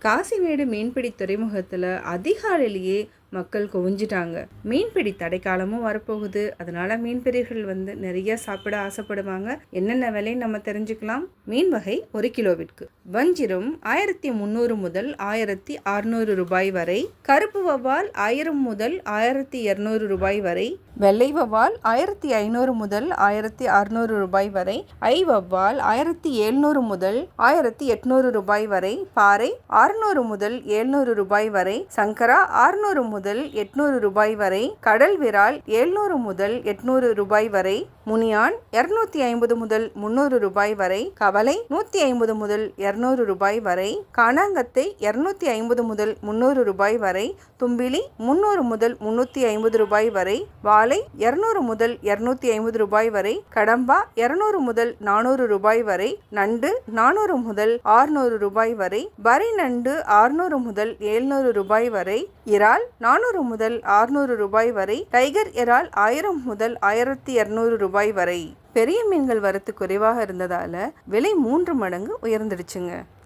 காசிமேடு மீன்பிடி துறைமுகத்தில் அதிகாலையிலேயே மக்கள் குவிஞ்சிட்டாங்க. மீன்பிடி தடைக்காலமும் வரப்போகுது. அதனால மீன்பிடிகள் நிறைய சாப்பிட ஆசைப்படுவாங்க. என்னென்ன விலைன்னு நம்ம தெரிஞ்சுக்கலாம். மீன் வகை 1 கிலோவிற்கு வஞ்சிரம் 1300 முதல் 1600 ரூபாய் வரை, கருப்பு வவ்வால் 1000 முதல் 1200 ரூபாய் வரை, வெள்ளை வவ்வால் 1500 முதல் 1600 ரூபாய் வரை, ஐ வவ்வால் 1700 முதல் 1800 ரூபாய் வரை, பாறை 600 முதல் 700 ரூபாய் வரை, சங்கரா 600 முதல் 800 ரூபாய் வரை, கடல் விரால் 700 முதல் 800 ரூபாய் வரை, முனியான் 250 முதல் 300 ரூபாய் வரை, கவலை 150 முதல் 200 ரூபாய் வரை, காணாங்கத்தை 250 முதல் 300 ரூபாய் வரை, தும்பிலி 300 முதல் 350 ரூபாய் வரை, வாளை 200 முதல் 250 ரூபாய் வரை, கடம்பா 200 முதல் 400 ரூபாய் வரை, நண்டு 400 முதல் 600 ரூபாய் வரை, பரி நண்டு 600 முதல் 700 ரூபாய் வரை, இறால் 400 முதல் 600 ரூபாய் வரை, டைகர் இறால் 1000 முதல் 1200 ரூபாய் வரை. பெரிய மீன்கள் வரத்து குறைவாக இருந்ததால விலை 3 மடங்கு உயர்ந்துடுச்சுங்க.